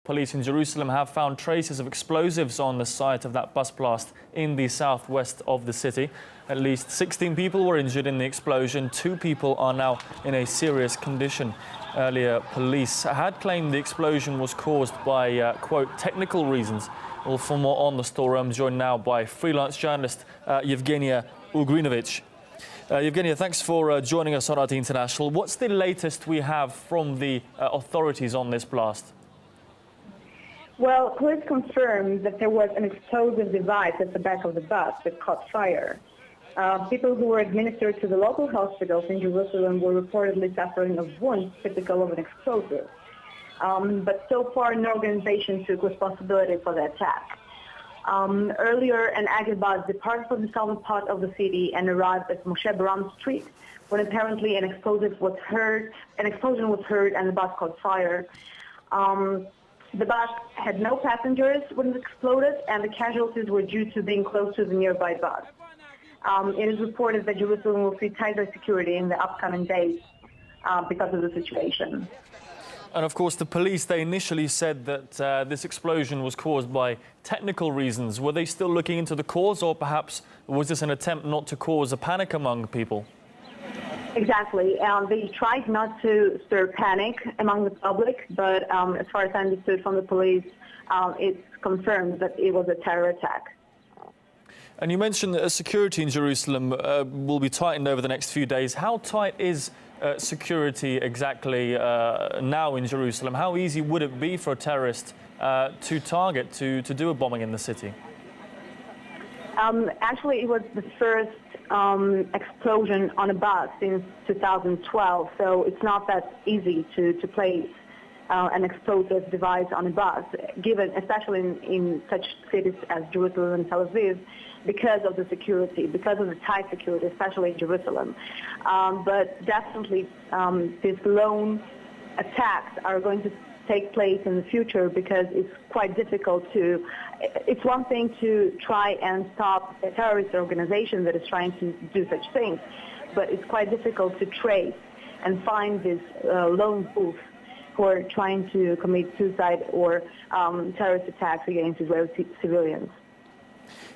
Police in Jerusalem have found traces of explosives on the site of that bus blast in the southwest of the city. At least 16 people were injured in the explosion. 2 people are now in a serious condition. Earlier, police had claimed the explosion was caused by, quote, technical reasons. Well, for more on the story, I'm joined now by freelance journalist Yevgenia Ugrinovich. Yevgenia, thanks for joining us on RT International. What's the latest we have from the authorities on this blast? Well, police confirmed that there was an explosive device at the back of the bus that caught fire. People who were administered to the local hospitals in Jerusalem were reportedly suffering of wounds typical of an explosive. But so far, no organization took responsibility for the attack. Earlier, an agribus departed from the southern part of the city and arrived at Moshe Baram Street when apparently an explosion was heard and the bus caught fire. The bus had no passengers when it exploded, and the casualties were due to being close to the nearby bus. It is reported that Jerusalem will see tighter security in the upcoming days because of the situation. And of course, the police, they initially said that this explosion was caused by technical reasons. Were they still looking into the cause, or perhaps was this an attempt not to cause a panic among people? Exactly. They tried not to stir panic among the public, but as far as I understood from the police, it's confirmed that it was a terror attack. And you mentioned that security in Jerusalem will be tightened over the next few days. How tight is security exactly now in Jerusalem? How easy would it be for a terrorist to target, to do a bombing in the city? Actually, it was the first explosion on a bus since 2012, so it's not that easy to place an explosive device on a bus, given especially in such cities as Jerusalem and Tel Aviv, because of the security, because of the tight security, especially in Jerusalem. But definitely these lone attacks are going to take place in the future because it's quite difficult to... It's one thing to try and stop a terrorist organization that is trying to do such things, but it's quite difficult to trace and find these lone wolves who are trying to commit suicide or terrorist attacks against Israeli civilians.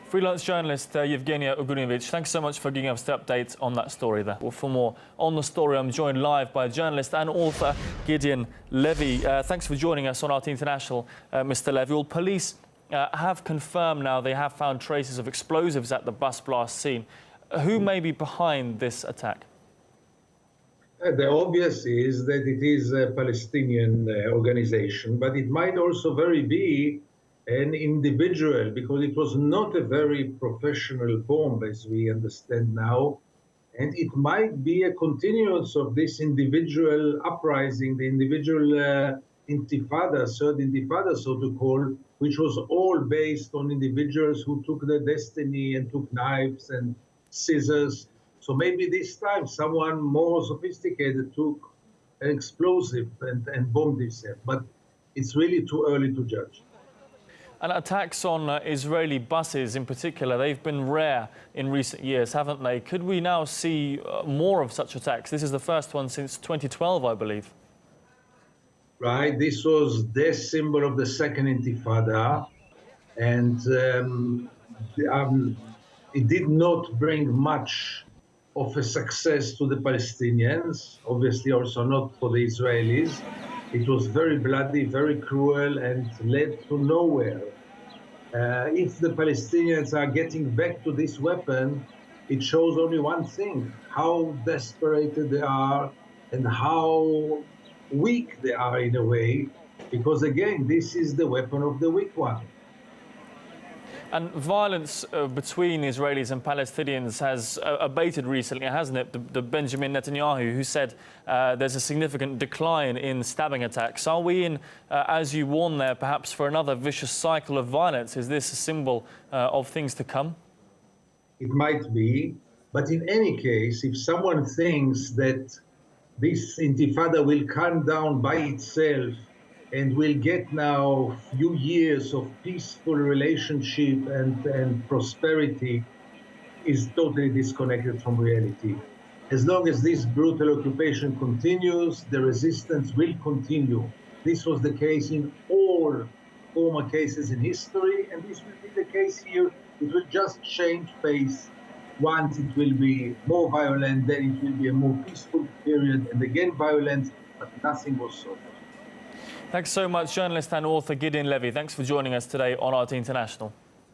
Freelance journalist Yevgenia Ugrinovich, thanks so much for giving us the update on that story there. Well, for more on the story, I'm joined live by journalist and author Gideon Levy. Thanks for joining us on RT International, Mr. Levy. Well, police have confirmed now they have found traces of explosives at the bus blast scene. Who may be behind this attack? The obvious is that it is a Palestinian organization, but it might also very be an individual, because it was not a very professional bomb, as we understand now. And it might be a continuance of this individual uprising, the individual intifada, third intifada, so to call, which was all based on individuals who took their destiny and took knives and scissors. So maybe this time someone more sophisticated took an explosive and bombed himself. But it's really too early to judge. And attacks on Israeli buses in particular, they've been rare in recent years, haven't they? Could we now see more of such attacks? This is the first one since 2012, I believe. Right, this was the symbol of the second intifada, and it did not bring much of a success to the Palestinians, obviously also not for the Israelis. It was very bloody, very cruel, and led to nowhere. If the Palestinians are getting back to this weapon, it shows only one thing: how desperate they are and how weak they are in a way, because again, this is the weapon of the weak one. And violence between Israelis and Palestinians has abated recently, hasn't it? The Benjamin Netanyahu, who said there's a significant decline in stabbing attacks. Are we in, as you warn there, perhaps for another vicious cycle of violence? Is this a symbol of things to come? It might be, but in any case, if someone thinks that this intifada will calm down by itself and we'll get now a few years of peaceful relationship and prosperity, is totally disconnected from reality. As long as this brutal occupation continues, the resistance will continue. This was the case in all all former cases in history, and this will be the case here. It will just change pace. Once it will be more violent, then it will be a more peaceful period, and again violence, but nothing was solved. Thanks so much, journalist and author Gideon Levy. Thanks for joining us today on RT International.